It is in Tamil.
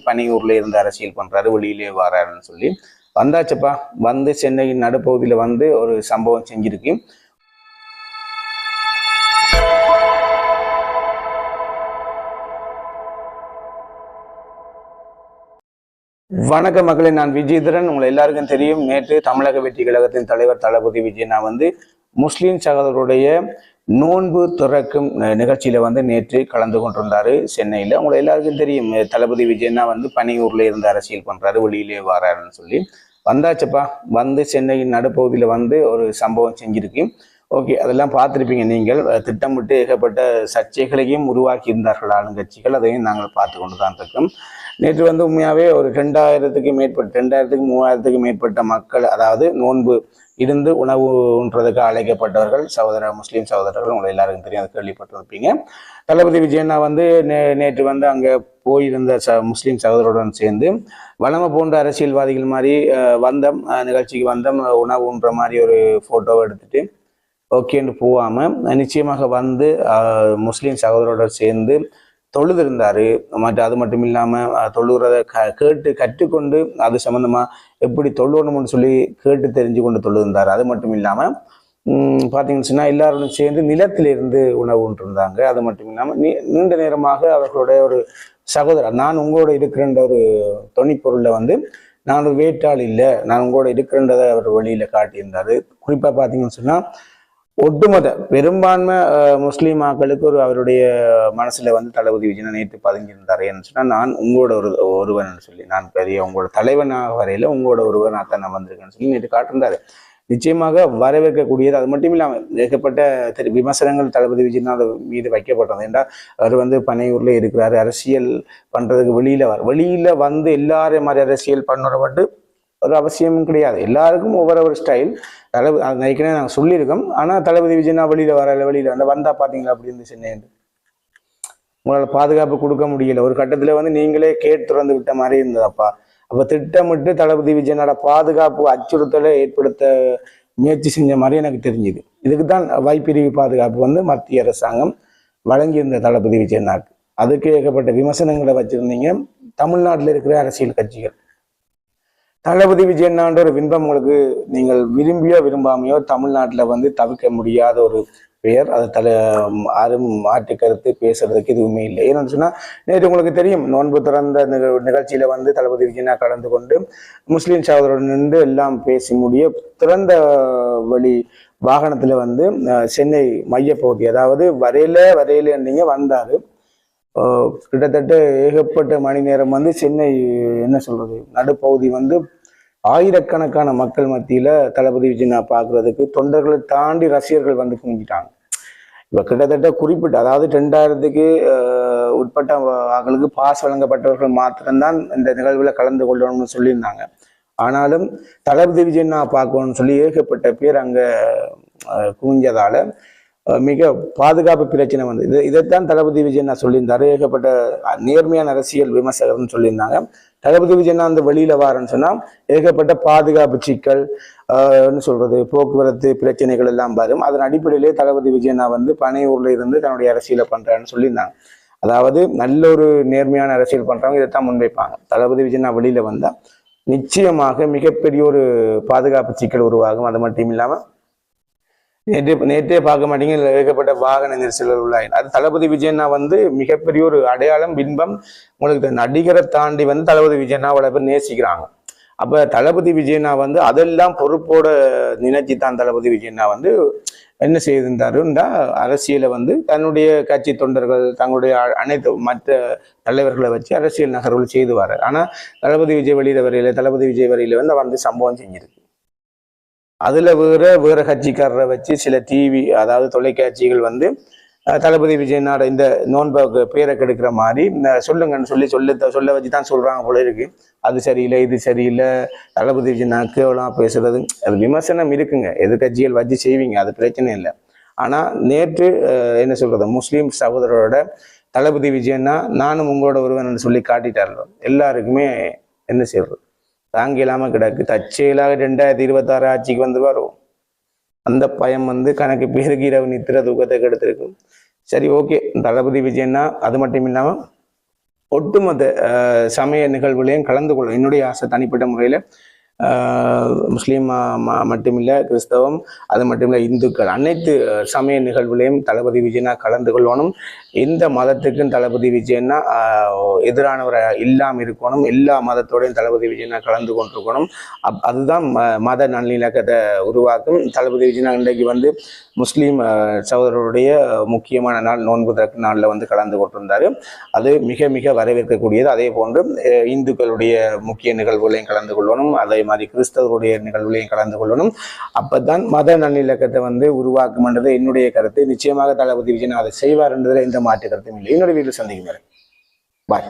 பனையூர்ல இருந்து அரசியல் பண்றாரு, வெளியிலே வராருன்னு சொல்லி வந்தாச்சப்பா. வந்து சென்னையின் நடுப்பகுதியில வந்து ஒரு சம்பவம் செஞ்சிருக்கு. வணக்க மக்களை, நான் விஜயதரன். உங்களை எல்லாருக்கும் தெரியும், நேற்று தமிழக வெற்றி கழகத்தின் தலைவர் தளபதி விஜயனா வந்து முஸ்லீம் சகோதரருடைய நோன்பு துறக்கும் நிகழ்ச்சியில வந்து நேற்று கலந்து கொண்டிருந்தாரு சென்னையில. உங்களை எல்லாருக்கும் தெரியும், தளபதி விஜயனா வந்து பனையூர்ல இருந்து அரசியல் பண்றாரு, வெளியிலே வராருன்னு சொல்லி வந்தாச்சப்பா. வந்து சென்னையின் நடுப்பகுதியில வந்து ஒரு சம்பவம் செஞ்சிருக்கு. ஓகே, அதெல்லாம் பார்த்துருப்பீங்க நீங்கள். திட்டமிட்டு ஏகப்பட்ட சர்ச்சைகளையும் உருவாக்கி இருந்தார்கள் ஆளுங்கட்சிகள், அதையும் நாங்கள் பார்த்து கொண்டு தான் இருக்கோம். நேற்று வந்து உண்மையாகவே ஒரு 2000க்கு மேற்பட்ட 2000க்கு 3000க்கு மேற்பட்ட மக்கள், அதாவது நோன்பு இருந்து உணவு உண்றதுக்கு அழைக்கப்பட்டவர்கள் முஸ்லீம் சகோதரர்கள். உங்களை எல்லாருக்கும் தெரியும், அதை கேள்விப்பட்டிருப்பீங்க. தளபதி விஜயனா வந்து நேற்று வந்து அங்கே போயிருந்த முஸ்லீம் சகோதரருடன் சேர்ந்து வளமை போன்ற அரசியல்வாதிகள் மாதிரி வந்தம் நிகழ்ச்சிக்கு வந்தம் உணவு உண்ற மாதிரி ஒரு ஃபோட்டோவை எடுத்துட்டு ஓகேன்னு போகாமல் நிச்சயமாக வந்து முஸ்லீம் சகோதரோட சேர்ந்து தொழுதிருந்தாரு. அது மட்டும் இல்லாமல் தொழுகிறத கேட்டு கற்றுக்கொண்டு அது சம்மந்தமாக எப்படி தொழுவணும்னு சொல்லி கேட்டு தெரிஞ்சு கொண்டு தொழுதிருந்தார். அது மட்டும் இல்லாமல் பார்த்தீங்கன்னு சொன்னால் எல்லாரும் சேர்ந்து நிலத்திலிருந்து உணவு உண்டிருந்தாங்க. அது மட்டும் இல்லாமல் நீண்ட நேரமாக அவர்களுடைய ஒரு சகோதரர், நான் உங்களோட இருக்கிறன்ற ஒரு தொனிப்பொருளில் வந்து நான் ஒரு வேட்டாள் இல்லை, நான் உங்களோட இருக்கிறன்றதை அவர் வெளியில் காட்டியிருந்தார். குறிப்பாக பார்த்தீங்கன்னு சொன்னால் ஒட்டுமொத்த பெரும்பான்மை முஸ்லீம் மக்களுக்கு ஒரு அவருடைய மனசுல வந்து தளபதி விஜயனா நேற்று பதுங்கியிருந்தாரு. என்ன சொன்னா, நான் உங்களோட ஒருவன் சொல்லி, நான் பெரிய உங்களோட தலைவனாக வரையில உங்களோட ஒருவன் நான் வந்திருக்கேன்னு சொல்லி நேற்று காட்டிருந்தாரு. நிச்சயமாக வரவேற்கக்கூடியது. அது மட்டும் இல்லாமல் ஏகப்பட்ட விமர்சனங்கள் தளபதி விஜயனா மீது வைக்கப்பட்டது. என்றால் அவர் வந்து பனையூர்ல இருக்கிறாரு, அரசியல் பண்றதுக்கு வெளியில வந்து எல்லாரும் மாதிரி அரசியல் பண்ணுறப்பட்டு ஒரு அவசியமும் கிடையாது. எல்லாருக்கும் ஒவ்வொரு ஸ்டைல். ஏற்கனவே நாங்கள் சொல்லியிருக்கோம். ஆனால் தளபதி விஜயனா வெளியில வந்தா பார்த்தீங்களா அப்படி இருந்து சென்னை உங்களால் பாதுகாப்பு கொடுக்க முடியல. ஒரு கட்டத்தில் வந்து நீங்களே கேட் திறந்து விட்ட மாதிரி இருந்ததப்பா. அப்போ திட்டமிட்டு தளபதி விஜயனோட பாதுகாப்பு அச்சுறுத்தலை ஏற்படுத்த முயற்சி செஞ்ச மாதிரி எனக்கு தெரிஞ்சுது. இதுக்கு தான் வைப்பிரிவு பாதுகாப்பு வந்து மத்திய அரசாங்கம் வழங்கியிருந்த தளபதி விஜயனாக்கு. அதுக்கு ஏகப்பட்ட விமர்சனங்களை வச்சிருந்தீங்க தமிழ்நாட்டில் இருக்கிற அரசியல் கட்சிகள். தளபதி விஜயனான்ற ஒரு பின்பம் உங்களுக்கு நீங்கள் விரும்பியோ விரும்பாமையோ தமிழ்நாட்டில் வந்து தவிர்க்க முடியாத ஒரு பெயர். அதை யாரும் மாற்று கருத்து பேசுறதுக்கு எதுவுமே இல்லை. ஏன்னு சொன்னா, நேற்று உங்களுக்கு தெரியும், நோன்பு திறந்த நிகழ்ச்சியில வந்து தளபதி விஜயனா கலந்து கொண்டு முஸ்லீம் சகோதரருடன் நின்று எல்லாம் பேசி முடிய திறந்த வழி வாகனத்துல வந்து சென்னை மையப்பகுதி, அதாவது வரையில நீங்க வந்தாரு. கிட்டத்தட்ட ஏகப்பட்ட மணி நேரம் வந்து சென்னை என்ன சொல்றது நடுப்பகுதி வந்து ஆயிரக்கணக்கான மக்கள் மத்தியில தளபதி விஜயனா பார்க்கறதுக்கு தொண்டர்களை தாண்டி ரசிகர்கள் வந்து குமிஞ்சிட்டாங்க. இப்ப கிட்டத்தட்ட குறிப்பிட்ட, அதாவது 2000க்கு உட்பட்ட ஆக்களுக்கு பாஸ் வழங்கப்பட்டவர்கள் மாத்திரம்தான் இந்த நிகழ்வுல கலந்து கொள்ளணும்னு சொல்லியிருந்தாங்க. ஆனாலும் தளபதி விஜயனா பார்க்கணும்னு சொல்லி ஏகப்பட்ட பேர் அங்க குவிஞ்சதால மிக பாதுகாப்பு பிரச்சனை வந்து இதைத்தான் தளபதி விஜயனா சொல்லியிருந்தாரு. ஏகப்பட்ட நேர்மையான அரசியல் விமர்சகர்னு சொல்லியிருந்தாங்க. தளபதி விஜயனா அந்த வெளியில வாரன்னு சொன்னா ஏகப்பட்ட பாதுகாப்பு சிக்கல் சொல்றது போக்குவரத்து பிரச்சனைகள் எல்லாம் வரும். அதன் அடிப்படையிலே தளபதி விஜயனா வந்து பனையூர்ல இருந்து தன்னுடைய அரசியலை பண்றான்னு சொல்லியிருந்தாங்க. அதாவது நல்ல ஒரு நேர்மையான அரசியல் பண்றவங்க இதைத்தான் முன்வைப்பாங்க. தளபதி விஜயனா வெளியில வந்தா நிச்சயமாக மிகப்பெரிய ஒரு பாதுகாப்பு சிக்கல் உருவாகும். அது மட்டும் இல்லாம நேற்றே பார்க்க மாட்டீங்க, ஏகப்பட்ட வாகன நெரிசல்கள் உள்ளாய். அது தளபதி விஜயனா வந்து மிகப்பெரிய ஒரு அடையாளம், பின்பம். உங்களுக்கு நடிகரை தாண்டி வந்து தளபதி விஜயனா அவ்வளவு பேர் நேசிக்கிறாங்க. அப்ப தளபதி விஜயனா வந்து அதெல்லாம் பொறுப்போட நினைச்சு தான் தளபதி விஜயனா வந்து என்ன செய்திருந்தாருன்னா, அரசியலை வந்து தன்னுடைய கட்சி தொண்டர்கள் தங்களுடைய அனைத்து மற்ற தலைவர்களை வச்சு அரசியல் நகர்வுகள் செய்து வர்றாரு. ஆனா தளபதி விஜய் வரையில வந்து சம்பவம் செஞ்சிருக்கு. அதுல வேற கட்சிக்காரரை வச்சு சில டிவி, அதாவது தொலைக்காட்சிகள் வந்து தளபதி விஜயனோட இந்த நோன்பு பேரை கெடுக்கிற மாதிரி சொல்லுங்கன்னு சொல்ல வச்சுதான் சொல்றாங்க போல இருக்கு. அது சரியில்லை, இது சரியில்லை, தளபதி விஜயனா கேவலமா பேசுறது, அது விமர்சனம் இருக்குங்க, எதிர்கட்சிகள் வச்சு செய்வீங்க, அது பிரச்சனை இல்லை. ஆனா நேற்று என்ன சொல்றது, முஸ்லீம் சகோதரரோட தளபதி விஜயனா நானும் உங்களோட ஒருவன் சொல்லி காட்டிட்டார்கள். எல்லாருக்குமே என்ன செய்யறது தாங்க இல்லாம கிடக்கு. தற்செயலாக 2026 ஆட்சிக்கு வந்து வரும். அந்த பயம் வந்து கணக்கு பேருக்கு இரவு நித்திர தூக்கத்தை கெடுத்திருக்கும். சரி, ஓகே. தளபதி விஜயனா அது மட்டும் இல்லாம ஒட்டுமொத்த சமய நிகழ்வுகளையும் கலந்து கொள்ளும். என்னுடைய ஆசை தனிப்பட்ட முறையில் முஸ்லீம் மட்டுமில்லை, கிறிஸ்தவம், அது மட்டுமில்லை, இந்துக்கள், அனைத்து சமய நிகழ்வுகளையும் தளபதி விஜயனா கலந்து கொள்ளணும். எந்த மதத்துக்கும் தளபதி விஜயனா எதிரானவரை இல்லாமல் இருக்கணும். எல்லா மதத்தோடையும் தளபதி விஜயனா கலந்து கொண்டிருக்கணும். அதுதான் மத நல்லிணக்கத்தை உருவாக்கும். தளபதி விஜயனா இன்றைக்கு வந்து முஸ்லீம் சகோதரருடைய முக்கியமான நாள் நோன்பு திறக்கும் நாளில் கலந்து கொண்டிருந்தார். அது மிக மிக வரவேற்கக்கூடியது. அதே போன்று இந்துக்களுடைய முக்கிய நிகழ்வுகளையும் கலந்து கொள்ளணும். அதே மாதிரி கிறிஸ்தவருடைய நிகழ்வுகளையும் கலந்து கொள்ளணும். அப்பதான் மத நல்லிணக்கத்தை உருவாக்கும் என்றது என்னுடைய கருத்து. நிச்சயமாக தளபதி விஜயன் அதை செய்வார் என்றதில் எந்த மாற்று கருத்தும் இல்லை. இன்னொரு வீட்டில் சந்திக்கும். பாய்.